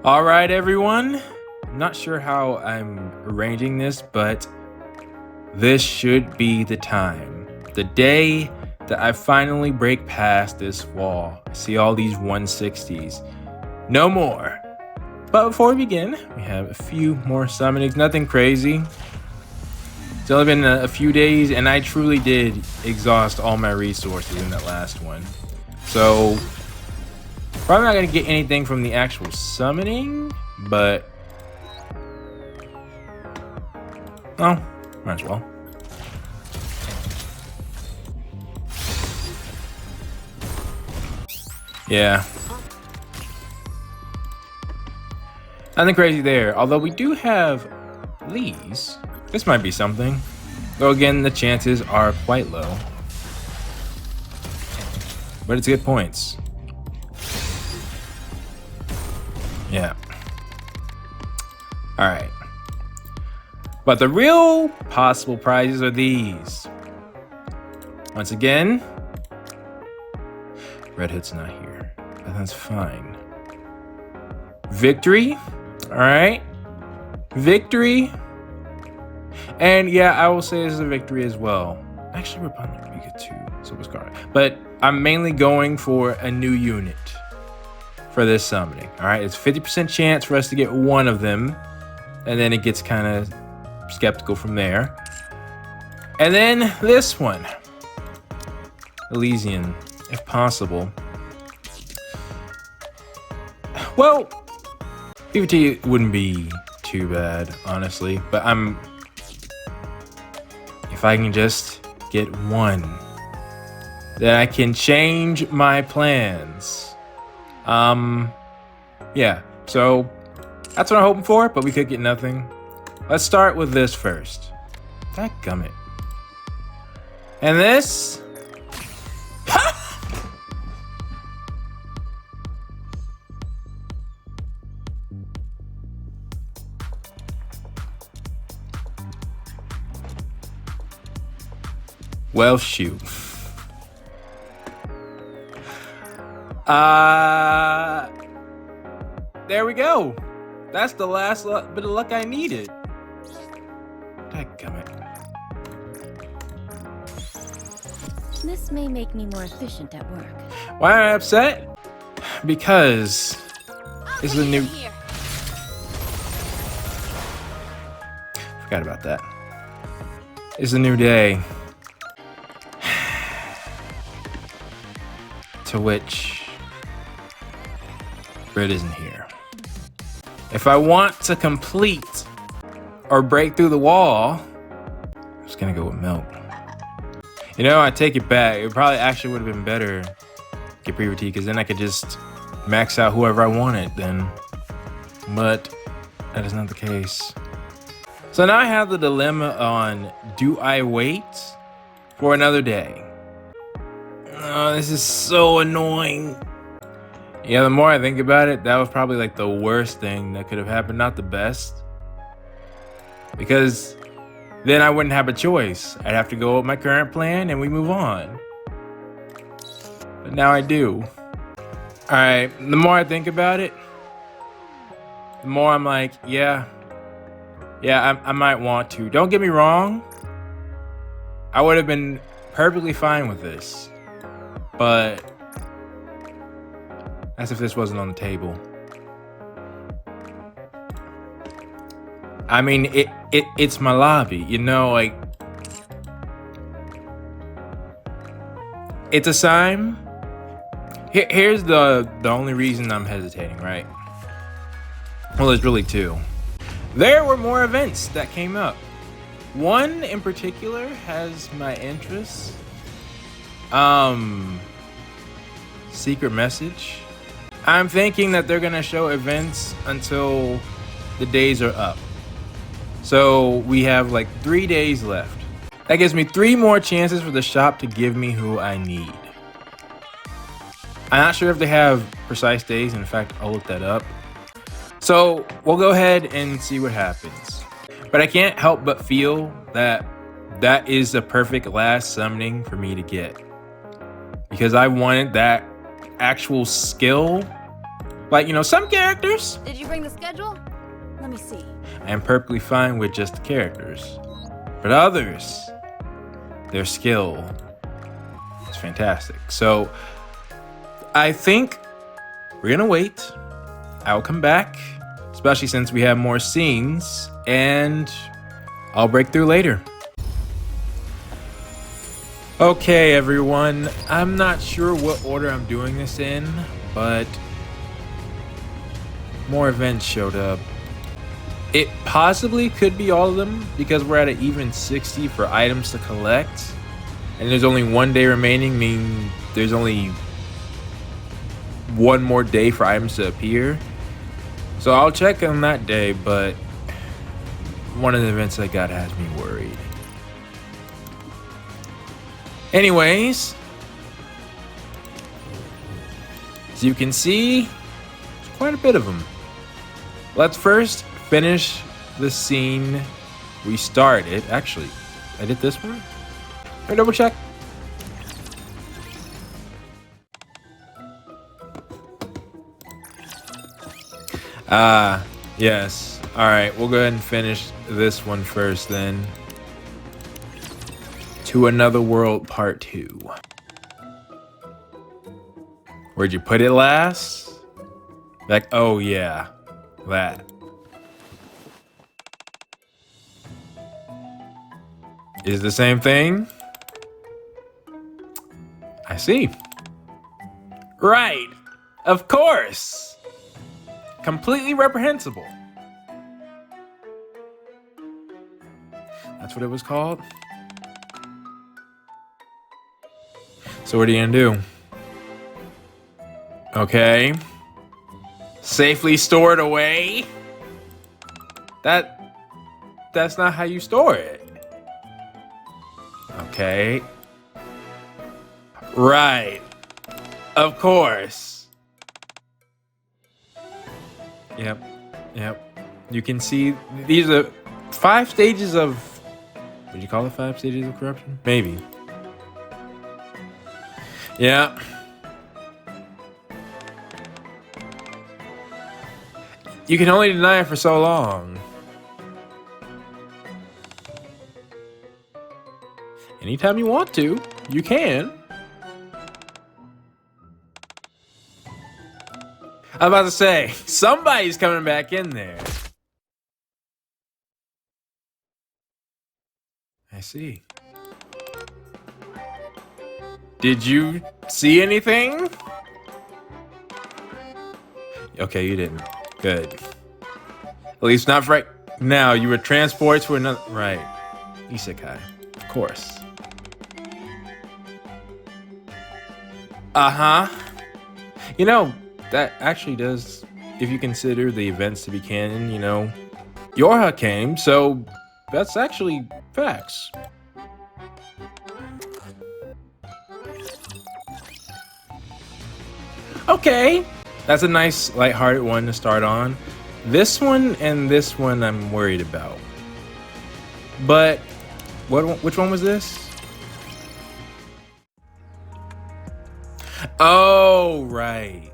All right, everyone. I'm not sure how I'm arranging this, but this should be the time. The day that I finally break past this wall. See all these 160s. No more. But before we begin, we have a few more summonings. Nothing crazy. It's only been a few days, and I truly did exhaust all my resources in that last one. So, probably not going to get anything from the actual summoning, but... oh, might as well. Yeah. Nothing crazy there, although we do have these. This might be something. Though again, the chances are quite low. But it's good points. Yeah. Alright. But the real possible prizes are these. Once again, Red Hood's not here. But that's fine. Victory. Alright. Victory. And yeah, I will say this is a victory as well. Actually, we're probably Nikke too. So was Scarlet. But I'm mainly going for a new unit for this summoning. Alright, it's 50% chance for us to get one of them. And then it gets kind of skeptical from there. And then this one. Elysian, if possible. Well, PvT wouldn't be too bad, honestly. But if I can just get one, then I can change my plans. Yeah, so that's what I'm hoping for, but we could get nothing. Let's start with this first. Dadgummit. And this... well, shoot. There we go. That's the last bit of luck I needed. Dadgummit. This may make me more efficient at work. Why am I upset? Because this is a new... forgot about that. It's a new day. To which Red isn't here. If I want to complete or break through the wall, I'm just gonna go with milk. You know, I take it back. It probably actually would have been better to get PvT, because then I could just max out whoever I wanted then. But that is not the case. So now I have the dilemma on, do I wait for another day? Oh, this is so annoying. Yeah, the more I think about it, that was probably like the worst thing that could have happened, not the best. Because then I wouldn't have a choice. I'd have to go with my current plan and we move on. But now I do. Alright, the more I think about it, the more I'm like, yeah, I might want to. Don't get me wrong. I would have been perfectly fine with this. But as if this wasn't on the table. I mean, it's my lobby, you know, like, it's a sign. Here's the only reason I'm hesitating, right? Well, there's really two. There were more events that came up. One in particular has my interest. Secret message. I'm thinking that they're gonna show events until the days are up. So we have like 3 days left. That gives me 3 more chances for the shop to give me who I need. I'm not sure if they have precise days. In fact, I'll look that up. So we'll go ahead and see what happens. But I can't help but feel that that is the perfect last summoning for me to get. Because I wanted that actual skill Like, you know, some characters, Did you bring the schedule? Let me see. I am perfectly fine with just the characters. But others, their skill is fantastic. So I think we're gonna wait. I'll come back, especially since we have more scenes, and I'll break through later. Okay, everyone, I'm not sure what order I'm doing this in, but more events showed up. It possibly could be all of them because we're at an even 60 for items to collect, and there's only one day remaining, meaning there's only one more day for items to appear. So I'll check on that day, but one of the events I got has me worried. Anyways, as you can see, there's quite a bit of them. Let's first finish the scene we started. Actually, I did this one. Let me double check. Yes. All right, we'll go ahead and finish this one first then. To Another World Part 2. Where'd you put it last? Like, oh yeah, that. Is the same thing? I see. Right, of course. Completely reprehensible. That's what it was called? So what are you gonna do? Okay. Safely store it away? That's not how you store it. Okay. Right. Of course. Yep. You can see these are 5 stages of, would you call it 5 stages of corruption? Maybe. Yeah. You can only deny it for so long. Anytime you want to, you can. I'm about to say, somebody's coming back in there. I see. Did you see anything? Okay, you didn't. Good. At least not right now. You were transported to another... Right. Isekai. Of course. Uh-huh. You know, that actually does... If you consider the events to be canon, you know... Yorha came, so... That's actually facts. Okay, that's a nice lighthearted one to start on. This one and this one I'm worried about. But which one was this? Oh, right.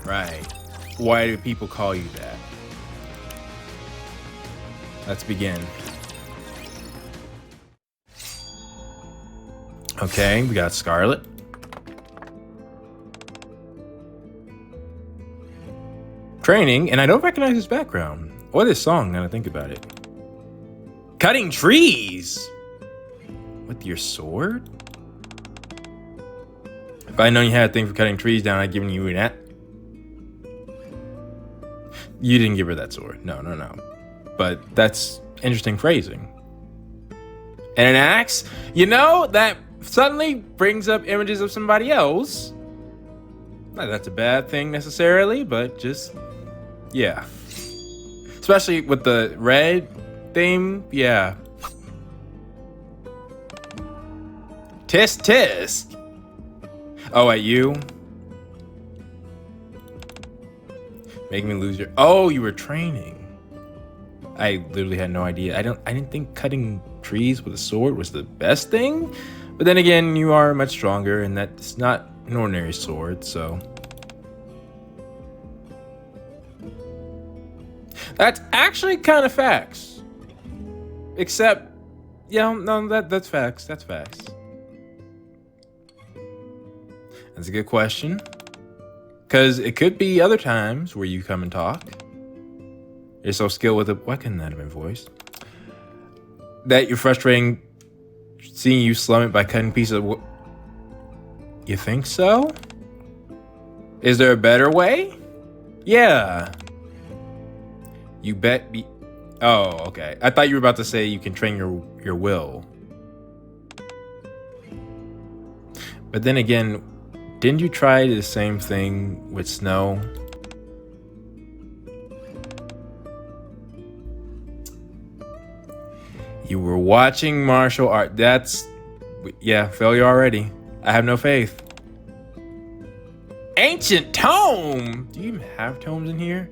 Right. Why do people call you that? Let's begin. Okay, we got Scarlet. Training, and I don't recognize his background or this song now that I think about it. Cutting trees with your sword? If I known you had a thing for cutting trees down, I'd given you that. You didn't give her that sword. No. But that's interesting phrasing. And an axe? You know, that suddenly brings up images of somebody else. Not that that's a bad thing necessarily, but just, yeah. Especially with the red theme, yeah. Tisk. Oh, at you? Make me lose your... Oh, you were training. I literally had no idea. I didn't think cutting trees with a sword was the best thing. But then again, you are much stronger, and that's not an ordinary sword, so... That's actually kind of facts. Except, yeah, no, that's facts. That's facts. That's a good question. Because it could be other times where you come and talk. You're so skilled with it. Why couldn't that have been voiced? That you're frustrating seeing you slum it by cutting pieces of wood. You think so? Is there a better way? Yeah. You bet be... Oh, okay. I thought you were about to say you can train your will. But then again, didn't you try the same thing with snow? You were watching martial art. That's... Yeah, failure already. I have no faith. Ancient tome! Do you even have tomes in here?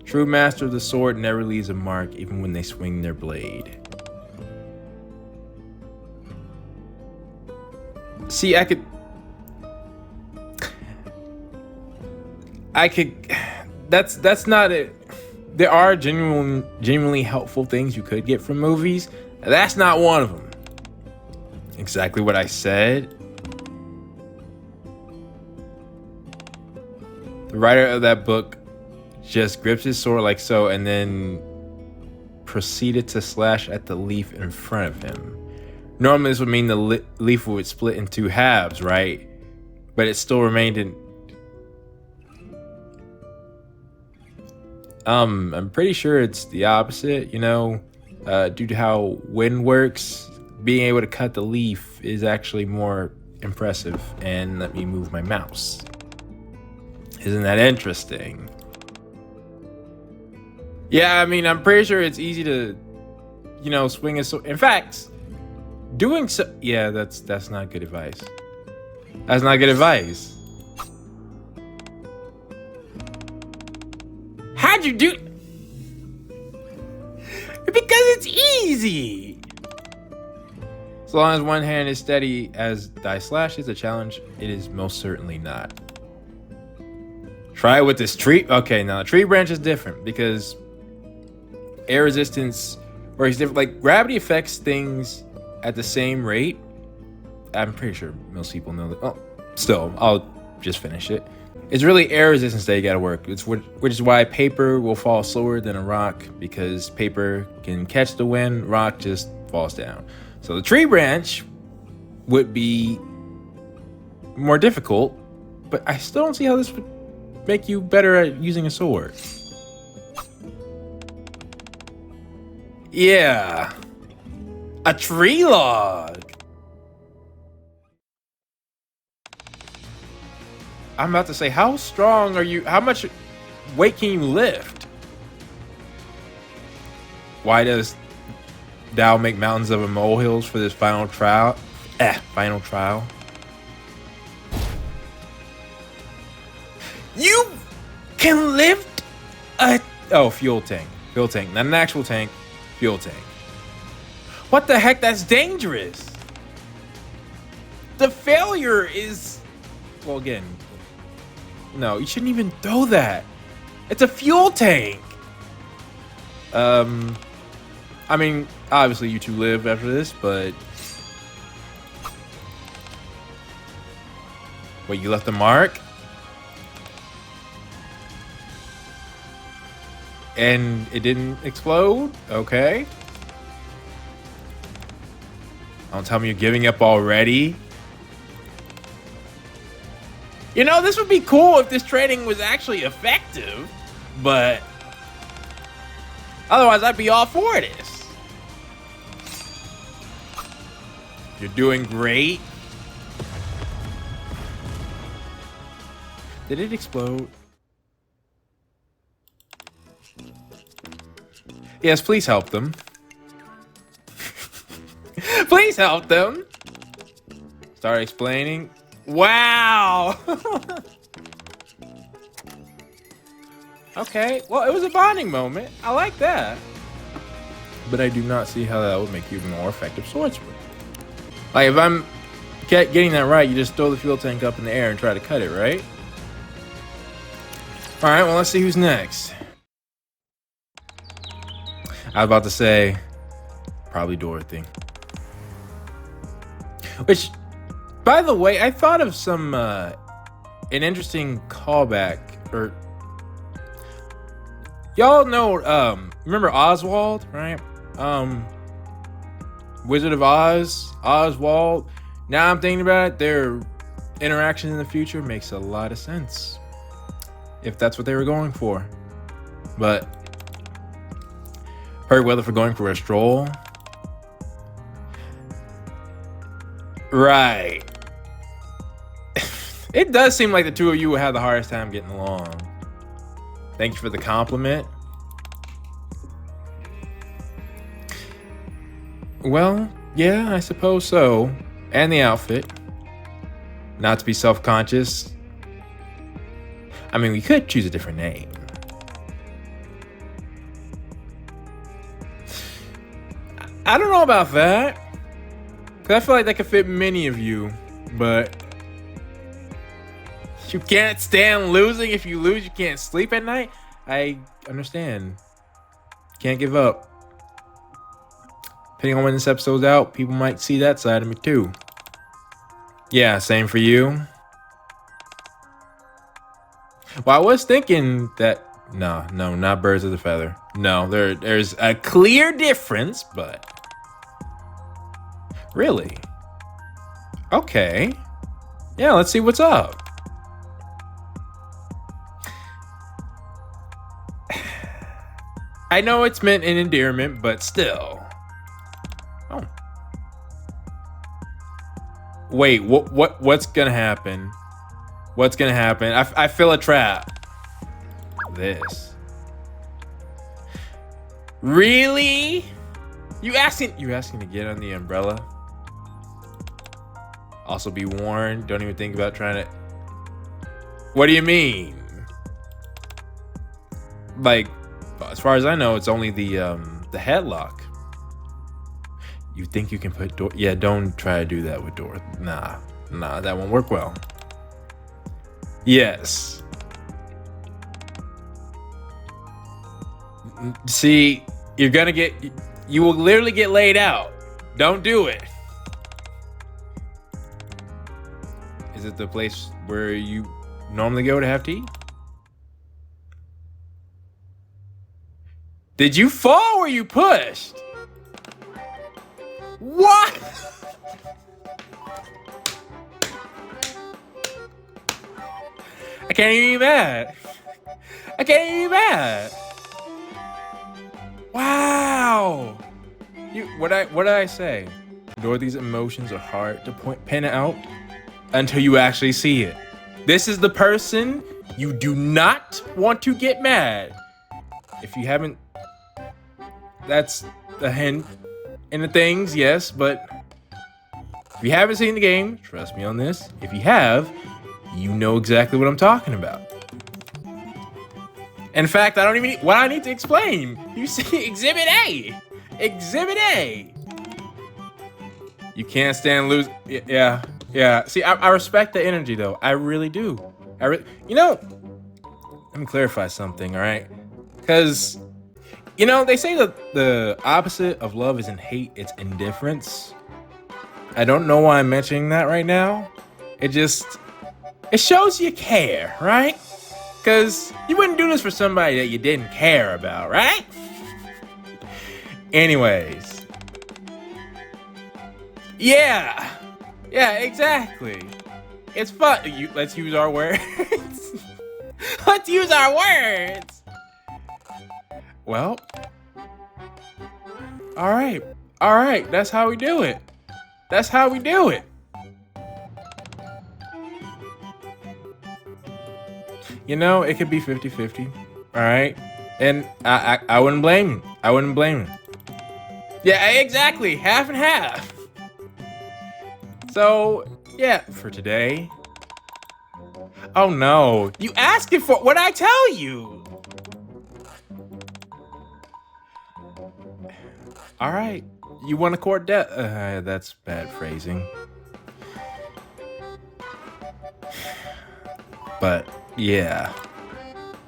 True master of the sword never leaves a mark, even when they swing their blade. See, I could... That's not it. There are genuinely helpful things you could get from movies. That's not one of them. Exactly what I said. The writer of that book just grips his sword like so and then proceeded to slash at the leaf in front of him. Normally this would mean the leaf would split in two halves, right? But it still remained in... I'm pretty sure it's the opposite, you know? Due to how wind works, being able to cut the leaf is actually more impressive. And let me move my mouse. Isn't that interesting? Yeah, I mean, I'm pretty sure it's easy to, you know, swing a sword. In fact, doing so... Yeah, that's not good advice. That's not good advice. How'd you do... Because it's easy. So long as one hand is steady as thy slash is a challenge, it is most certainly not. Try it with this tree. Okay, now the tree branch is different because air resistance works different. Like gravity affects things at the same rate. I'm pretty sure most people know that. Oh, still, I'll just finish it. It's really air resistance that you gotta work. Which is why paper will fall slower than a rock, because paper can catch the wind, rock just falls down. So the tree branch would be more difficult, but I still don't see how this would make you better at using a sword. Yeah. A tree log. I'm about to say, how strong are you? How much weight can you lift? Why does thou make mountains of molehills for this final trial? Final trial. You can lift a... Oh, fuel tank. Fuel tank. Not an actual tank. Fuel tank. What the heck? That's dangerous. The failure is... Well, again... No, you shouldn't even throw that. It's a fuel tank. I mean, obviously you two live after this, but... Wait, you left a mark? And it didn't explode? Okay. Don't tell me you're giving up already. You know, this would be cool if this training was actually effective, but otherwise I'd be all for this. You're doing great. Did it explode? Yes, please help them. Please help them. Start explaining. Wow. Okay, well, it was a bonding moment. I like that. But I do not see how that would make you a more effective swordsman. Like, if I'm getting that right, you just throw the fuel tank up in the air and try to cut it, right? All right, well, let's see who's next. I was about to say, probably Dorothy. Which, by the way, I thought of an interesting callback. Or y'all know, remember Oswald, right? Wizard of Oz, Oswald. Now I'm thinking about it, their interaction in the future makes a lot of sense. If that's what they were going for. But perfect weather for going for a stroll. Right. It does seem like the two of you would have the hardest time getting along. Thank you for the compliment. Well, yeah, I suppose so. And the outfit. Not to be self-conscious. I mean, we could choose a different name. I don't know about that. Because I feel like that could fit many of you. But you can't stand losing. If you lose, you can't sleep at night. I understand. Can't give up. Depending on when this episode's out, people might see that side of me too. Yeah, same for you. Well, I was thinking that no, not birds of the feather. No, there's a clear difference, but really? Okay. Yeah, let's see what's up. I know it's meant in endearment, but still. Oh. Wait, what's gonna happen? What's gonna happen? I feel a trap. This. Really? You asking to get on the umbrella? Also be warned, don't even think about trying to. What do you mean? Like, as far as I know, it's only the headlock. You think you can put door? Yeah, don't try to do that with door. Nah, that won't work well. Yes. See, you will literally get laid out. Don't do it. Is it the place where you normally go to have tea? Did you fall or you pushed? What? I can't even be mad. I can't even be mad. Wow. What did I say? Dorothy's emotions are hard to pin out until you actually see it. This is the person you do not want to get mad. If you haven't, that's a hint in the things, yes, but if you haven't seen the game, trust me on this. If you have, you know exactly what I'm talking about. In fact, I don't even need, what I need to explain. You see, Exhibit A. Exhibit A. You can't stand lose. Yeah. See, I respect the energy, though. I really do. You know, let me clarify something, all right? Because, you know, they say that the opposite of love isn't hate, it's indifference. I don't know why I'm mentioning that right now. It shows you care, right? Because you wouldn't do this for somebody that you didn't care about, right? Anyways. Yeah, exactly. It's fun. Let's use our words. Let's use our words. Well, all right. That's how we do it. You know, it could be 50-50, all right? And I wouldn't blame you. Yeah, exactly, half and half. So, yeah, for today. Oh no, you asking for what I tell you? All right, you want to court death? That's bad phrasing. But yeah,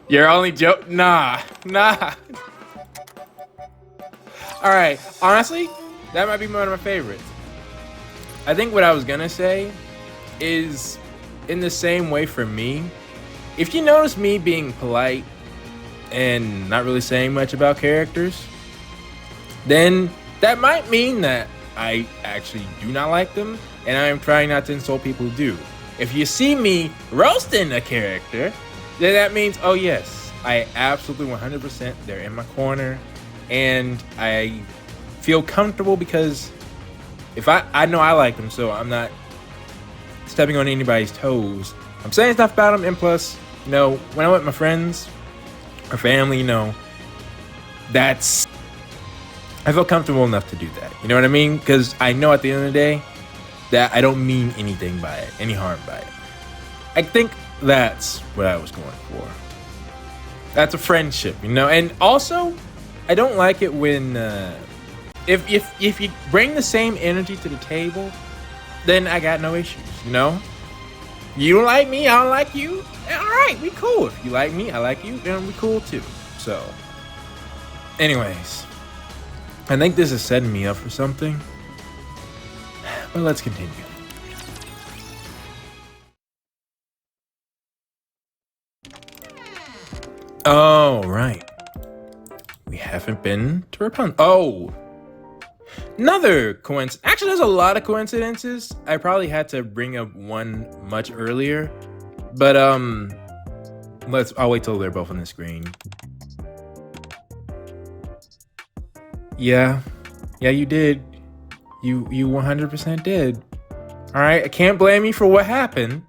you're only joke. Nah. All right. Honestly, that might be one of my favorites. I think what I was gonna say is in the same way for me. If you notice me being polite and not really saying much about characters, then that might mean that I actually do not like them, and I am trying not to insult people who do. If you see me roasting a character, then that means, oh yes, I absolutely 100% they're in my corner, and I feel comfortable because if I know I like them, so I'm not stepping on anybody's toes. I'm saying stuff about them, and plus, you know, when I'm with my friends or family, you know, I feel comfortable enough to do that. You know what I mean? Because I know at the end of the day that I don't mean anything by it, any harm by it. I think that's what I was going for. That's a friendship, you know? And also, I don't like it when, if you bring the same energy to the table, then I got no issues, you know? You don't like me, I don't like you. All right, we cool. If you like me, I like you, then we cool too. So, anyways, I think this is setting me up for something. But let's continue. Oh, right. We haven't been to Rapunzel. Oh, another coincidence. Actually, there's a lot of coincidences. I probably had to bring up one much earlier, but I'll wait till they're both on the screen. Yeah, you did. You 100% did. All right, I can't blame you for what happened,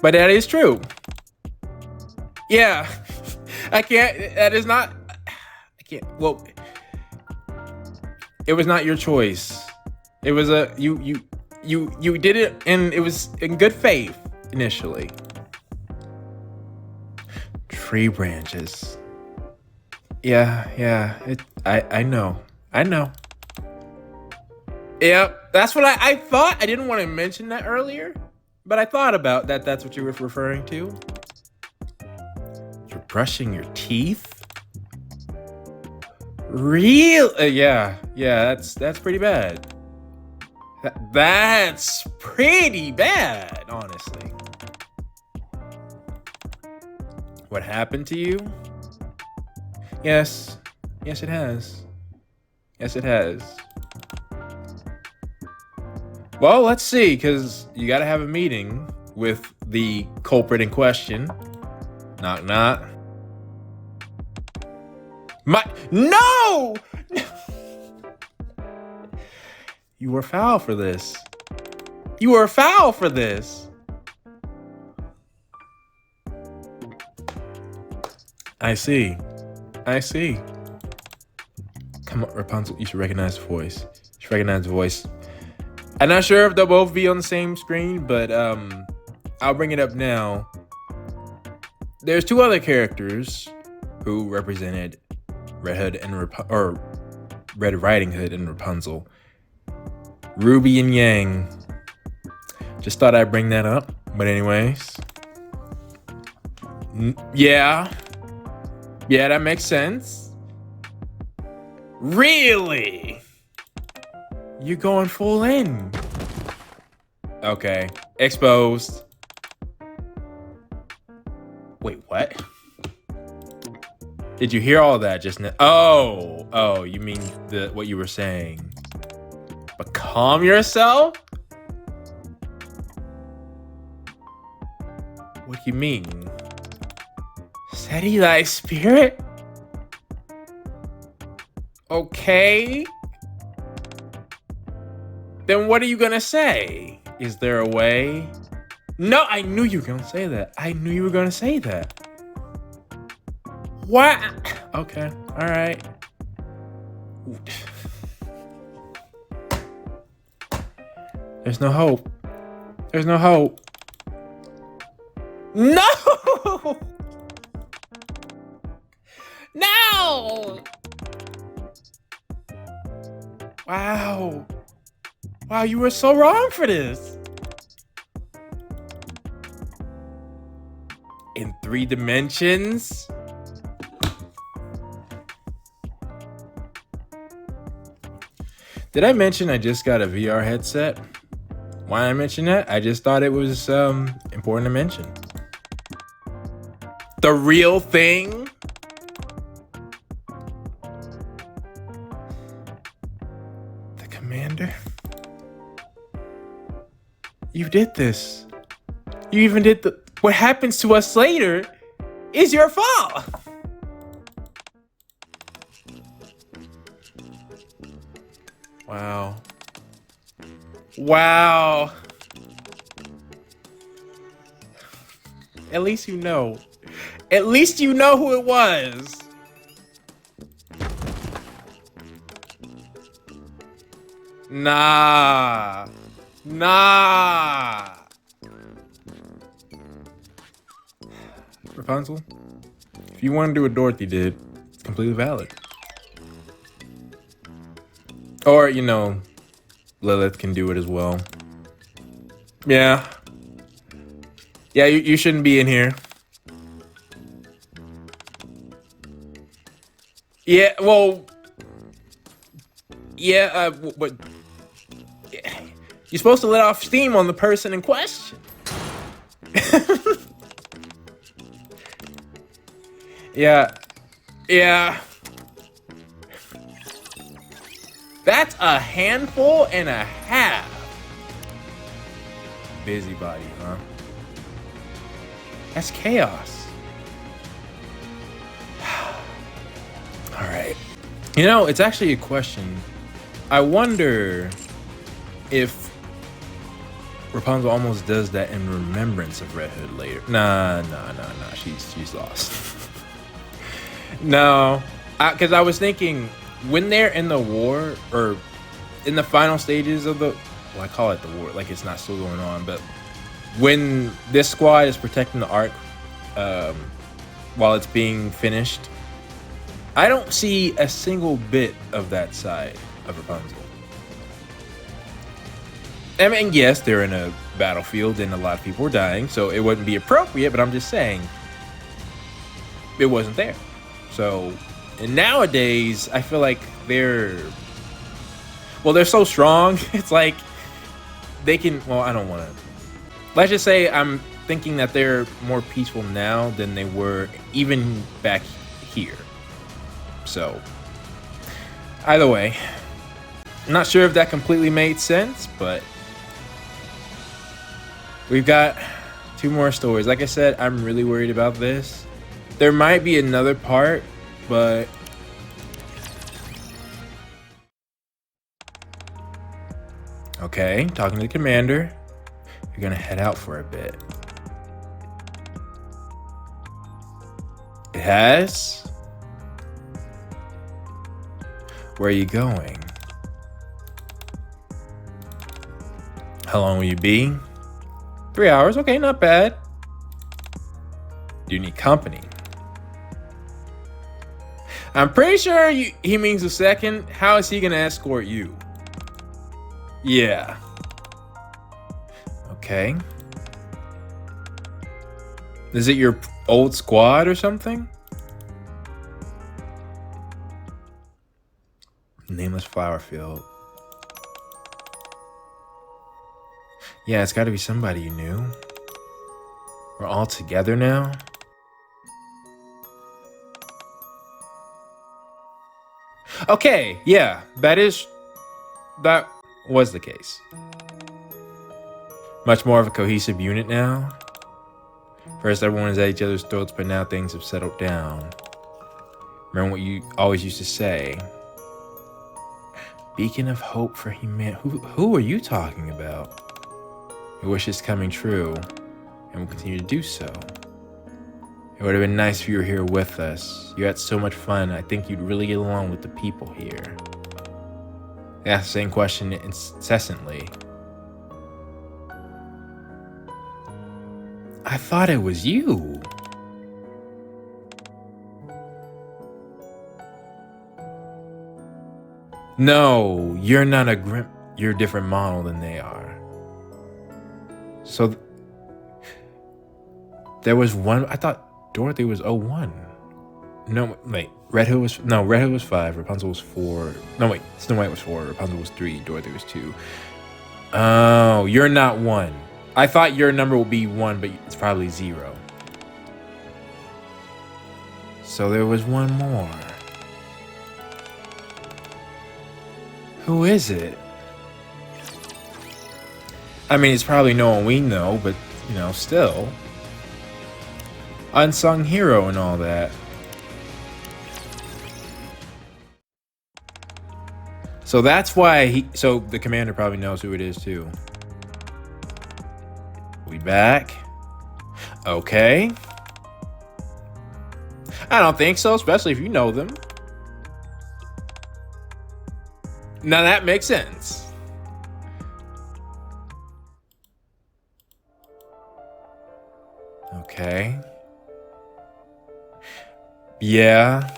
but that is true. Yeah, I can't. That is not. I can't. Well, it was not your choice. It was you did it, and it was in good faith initially. Tree branches. Yeah. I know. Yeah, that's what I thought. I didn't want to mention that earlier, but I thought about that. That's what you were referring to. You're brushing your teeth? Real? Yeah. That's pretty bad. That's pretty bad, honestly. What happened to you? Yes, it has. Yes, it has. Well, let's see, because you got to have a meeting with the culprit in question. Knock, knock. No! You were foul for this. I see. Come on, Rapunzel, you should recognize the voice. I'm not sure if they'll both be on the same screen, but I'll bring it up now. There's two other characters who represented Red Riding Hood and Rapunzel. Ruby and Yang. Just thought I'd bring that up. But anyways. Yeah, that makes sense. Really? You're going full in. Okay. Exposed. Wait, what? Did you hear all that just now? Oh, you mean what you were saying. But calm yourself? What do you mean? Steady thy spirit? Okay. Then what are you gonna say? Is there a way? No, I knew you were gonna say that. What? Okay, alright. There's no hope. No! No! Wow, you were so wrong for this. In 3 dimensions? Did I mention I just got a VR headset? Why I mention that? I just thought it was important to mention. The real thing? The commander? You did this. You even did the... What happens to us later is your fault. Wow. Wow. At least you know. At least you know who it was. Nah. Nah. Rapunzel, if you want to do what Dorothy did, it's completely valid. Or, you know, Lilith can do it as well. Yeah. Yeah, you shouldn't be in here. Yeah, well... Yeah, but... Yeah. You're supposed to let off steam on the person in question. Yeah. Yeah. That's a handful and a half. Busybody, huh? That's chaos. All right. You know, it's actually a question. I wonder if Rapunzel almost does that in remembrance of Red Hood later. Nah. She's lost. No, because I was thinking when they're in the war or in the final stages of the, well, I call it the war, like it's not still going on, but when this squad is protecting the Ark while it's being finished, I don't see a single bit of that side of Rapunzel. I mean, yes, they're in a battlefield and a lot of people are dying, so it wouldn't be appropriate, but I'm just saying it wasn't there. So, and nowadays, I feel like they're so strong. It's like they can, well, I don't want to, let's just say I'm thinking that they're more peaceful now than they were even back here. So, either way, I'm not sure if that completely made sense, but we've got 2 more stories. Like I said, I'm really worried about this. There might be another part, but okay, talking to the commander. You're gonna head out for a bit. It has? Where are you going? How long will you be? 3 hours, okay, not bad. Do you need company? I'm pretty sure he means a second. How is he gonna escort you? Yeah. Okay. Is it your old squad or something? Nameless flower field. Yeah, it's gotta be somebody you knew. We're all together now? Okay, yeah, that was the case. Much more of a cohesive unit now. First, everyone is at each other's throats, but now things have settled down. Remember what you always used to say? Beacon of hope for humanity. Who are you talking about? Your wish is coming true, and will continue to do so. It would have been nice if you were here with us. You had so much fun. I think you'd really get along with the people here. They ask the same question incessantly. I thought it was you. No, you're not a grim. You're a different model than they are. So there was one. I thought Dorothy was 01. No, wait. Red Hood was 5. Rapunzel was 4. No, wait. Snow White was 4. Rapunzel was 3. Dorothy was 2. Oh, you're not 1. I thought your number would be 1, but it's probably 0. So there was one more. Who is it? I mean, it's probably no one we know, but, you know, still. Unsung hero and all that. So that's why so the commander probably knows who it is too. We back? Okay. I don't think so, especially if you know them. Now that makes sense. Okay. Yeah.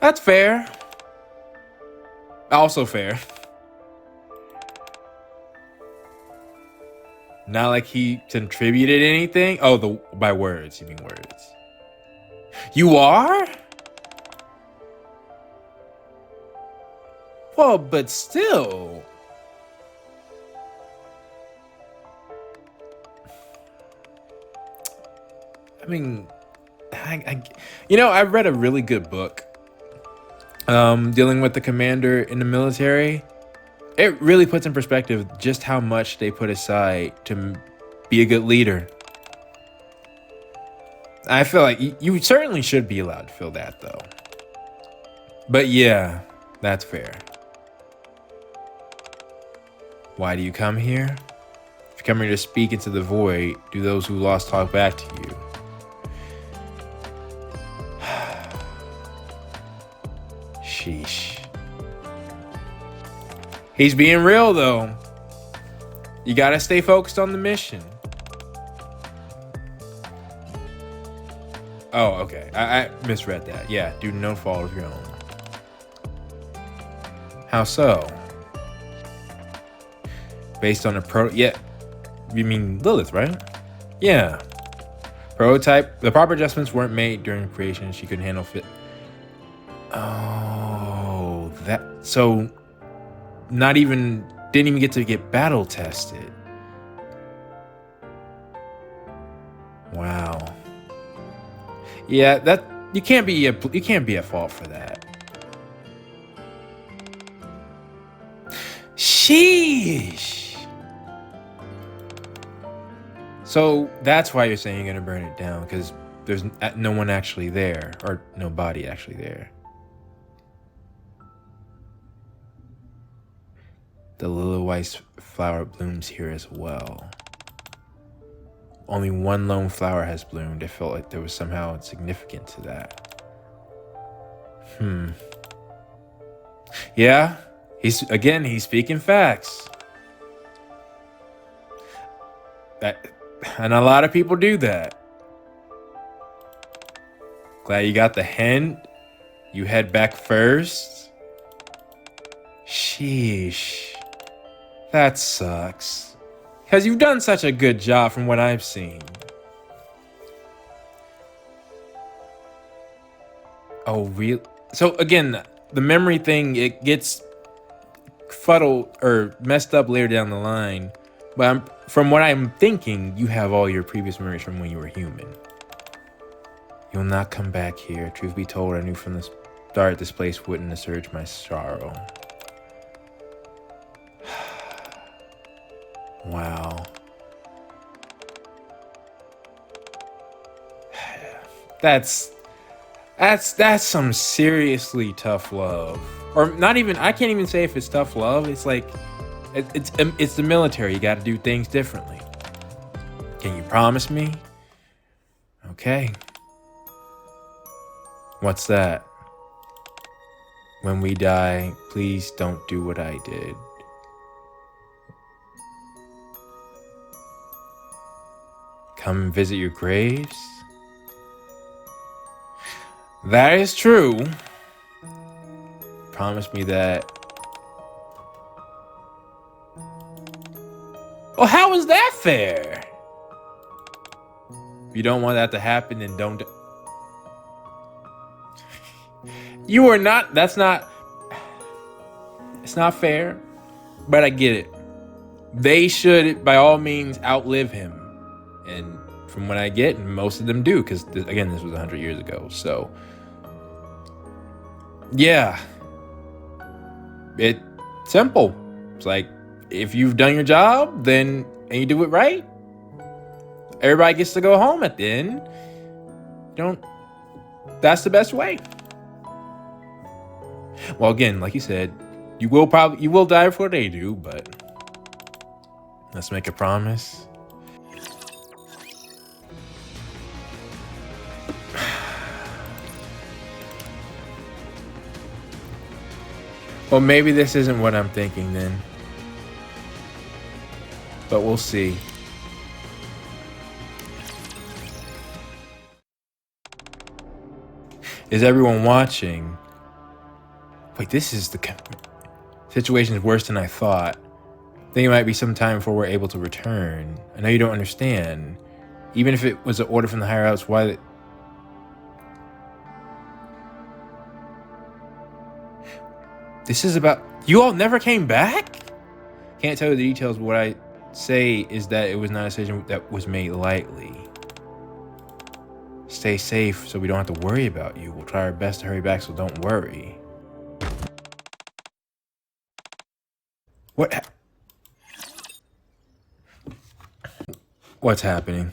That's fair. Also fair. Not like he contributed anything. Oh, by words. You mean words. You are? Well, but still. I mean, I read a really good book dealing with the commander in the military. It really puts in perspective just how much they put aside to be a good leader. I feel like you certainly should be allowed to feel that, though. But yeah, that's fair. Why do you come here? If you come here to speak into the void, do those who lost talk back to you? Sheesh. He's being real, though. You gotta stay focused on the mission. Oh, okay. I misread that. Yeah, do no fault of your own. How so? Based on yeah. You mean Lilith, right? Yeah. Prototype. The proper adjustments weren't made during creation. She couldn't handle fit. Oh, that. So, didn't even get to get battle tested. Wow. Yeah, that you can't be at fault for that. Sheesh. So that's why you're saying you're gonna burn it down, because there's no one actually there, or no body actually there. The little white flower blooms here as well. Only one lone flower has bloomed. It felt like there was somehow significant to that. Yeah, he's speaking facts. And a lot of people do that. Glad you got the hint. You head back first. Sheesh. That sucks. Because you've done such a good job from what I've seen. Oh, real? So again, the memory thing, it gets fuddled or messed up later down the line. But from what I'm thinking, you have all your previous memories from when you were human. You'll not come back here. Truth be told, I knew from the start this place wouldn't assuage my sorrow. Wow. That's some seriously tough love. Or not even, I can't even say if it's tough love. It's like, it's the military. You got to do things differently. Can you promise me? Okay. What's that? When we die, please don't do what I did. Come visit your graves? That is true. Promise me that. Well, how is that fair? If you don't want that to happen, then don't. You are not. That's not. It's not fair, but I get it. They should, by all means, outlive him. And from what I get, most of them do, because, again, this was 100 years ago. So, yeah. It's simple. It's like, if you've done your job, then, and you do it right, everybody gets to go home at the end. That's the best way. Well, again, like you said, you will die before they do, but let's make a promise. Well, maybe this isn't what I'm thinking then. But we'll see. Is everyone watching? Wait, this is the situation is worse than I thought. I think it might be some time before we're able to return. I know you don't understand. Even if it was an order from the higher ups, why? This is about... You all never came back? Can't tell you the details, but what I say is that it was not a decision that was made lightly. Stay safe so we don't have to worry about you. We'll try our best to hurry back, so don't worry. What? What's happening?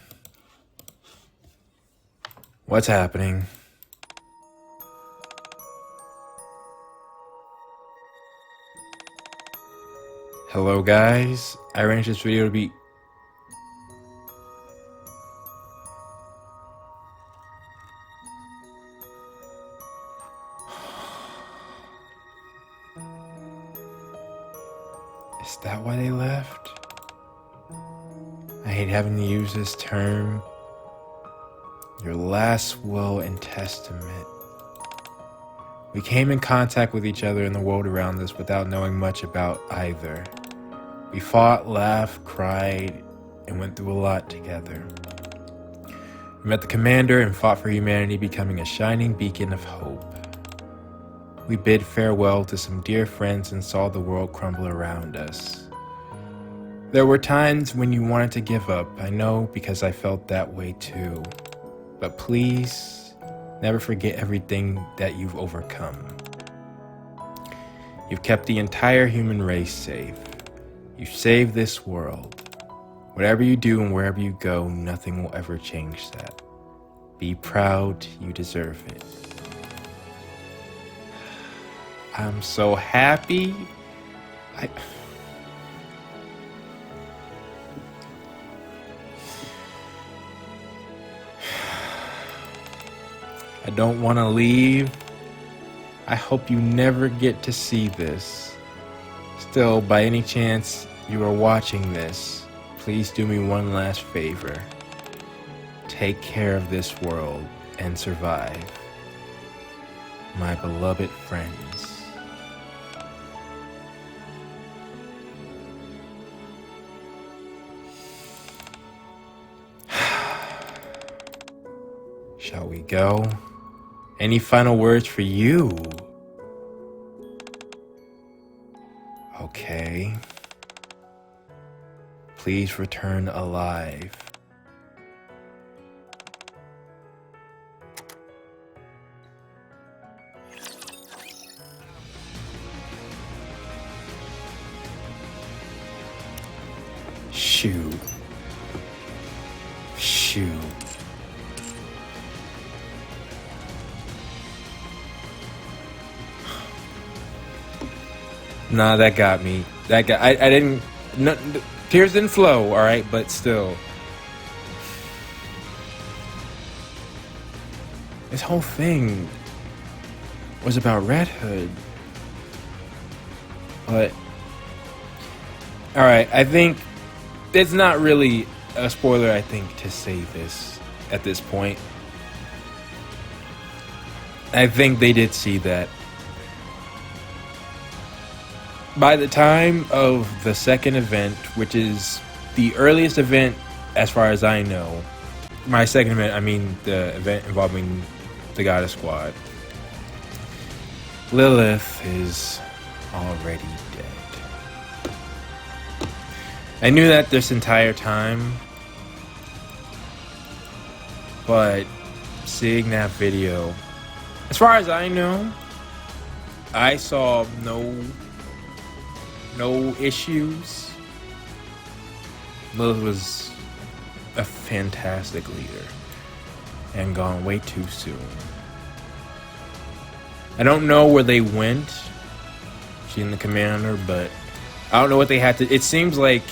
What's happening? Hello, guys. I arranged this video to be... Is that why they left? I hate having to use this term. Your last will and testament. We came in contact with each other in the world around us without knowing much about either. We fought, laughed, cried, and went through a lot together. We met the commander and fought for humanity, becoming a shining beacon of hope. We bid farewell to some dear friends and saw the world crumble around us. There were times when you wanted to give up, I know, because I felt that way too. But please, never forget everything that you've overcome. You've kept the entire human race safe. You saved this world. Whatever you do and wherever you go, nothing will ever change that. Be proud, you deserve it. I'm so happy. I don't want to leave. I hope you never get to see this. Still, by any chance you are watching this, please do me one last favor. Take care of this world and survive. My beloved friends. Shall we go? Any final words for you? Okay. Please return alive. Shoot. Nah, that got me. I didn't... No, tears didn't flow, alright? But still. This whole thing was about Red Hood. But... Alright, I think... It's not really a spoiler, I think, to say this at this point. I think they did see that. By the time of the second event, which is the earliest event as far as I know, my second event, I mean the event involving the Goddess Squad. Lilith is already dead. I knew that this entire time, but seeing that video, as far as I know, I saw no issues. Lilith was a fantastic leader and gone way too soon. I don't know where they went, she and the commander, but I don't know what they had to. It seems like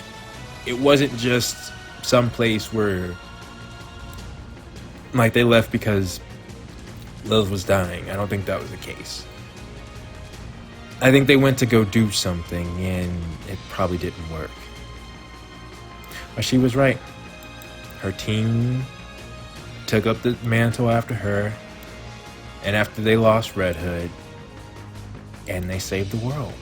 it wasn't just some place where, like, they left because Lilith was dying. I don't think that was the case. I think they went to go do something and it probably didn't work. But she was right. Her team took up the mantle after her, and after they lost Red Hood, and they saved the world.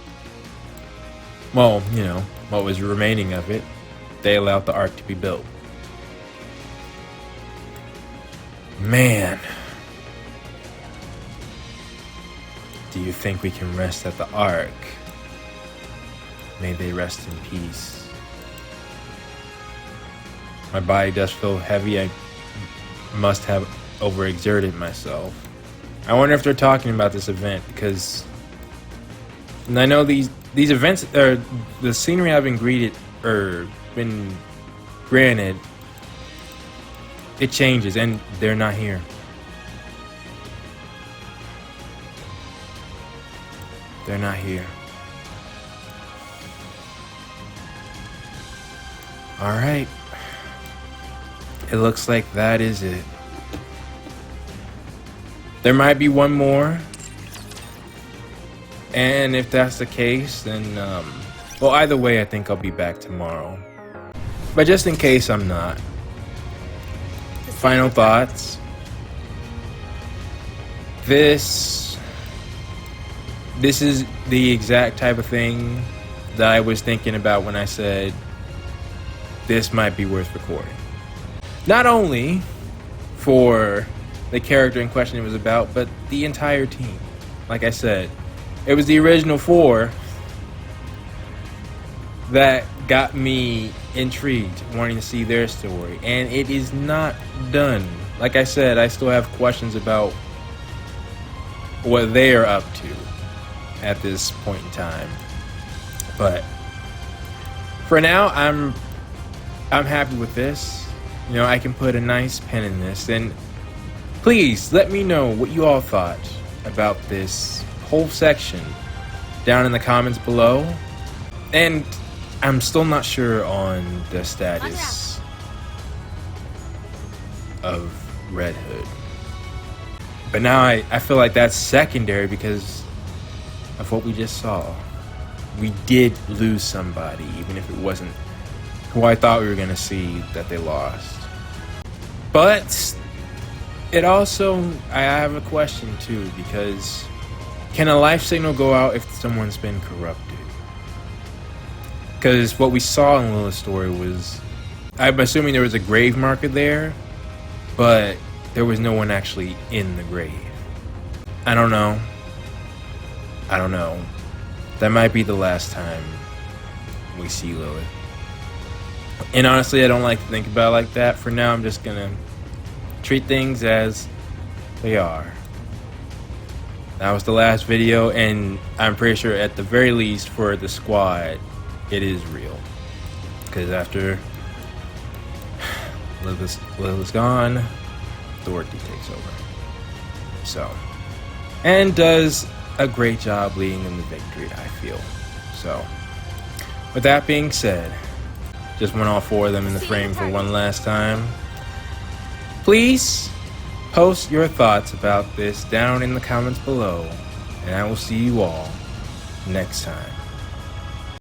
Well, you know, what was remaining of it, they allowed the Ark to be built. Man. Do you think we can rest at the Ark? May they rest in peace. My body does feel heavy. I must have overexerted myself. I wonder if they're talking about this event, because and I know these events, or the scenery I've been been granted, it changes, and they're not here. They're not here. All right. It looks like that is it. There might be one more. And if that's the case, then, well, either way, I think I'll be back tomorrow. But just in case I'm not. Final thoughts. This is the exact type of thing that I was thinking about when I said this might be worth recording. Not only for the character in question it was about, but the entire team. Like I said, it was the original 4 that got me intrigued, wanting to see their story. And it is not done. Like I said, I still have questions about what they are up to at this point in time. But for now, I'm happy with this. You know, I can put a nice pin in this. And please let me know what you all thought about this whole section down in the comments below. And I'm still not sure on the status of Red Hood. But now I feel like that's secondary because of what we just saw. We did lose somebody, even if it wasn't who I thought we were going to see that they lost. But it also, I have a question too, because can a life signal go out if someone's been corrupted? Because what we saw in Lilith's story was, I'm assuming there was a grave marker there, but there was no one actually in the grave. I don't know. That might be the last time we see Lilith. And honestly, I don't like to think about it like that. For now, I'm just gonna treat things as they are. That was the last video, and I'm pretty sure at the very least for the squad, it is real. Because after Lilith's gone, Dorothy takes over. So, and does a great job leading them to victory, I feel. So, with that being said, just want all 4 of them in the frame for one last time. Please post your thoughts about this down in the comments below, and I will see you all next time.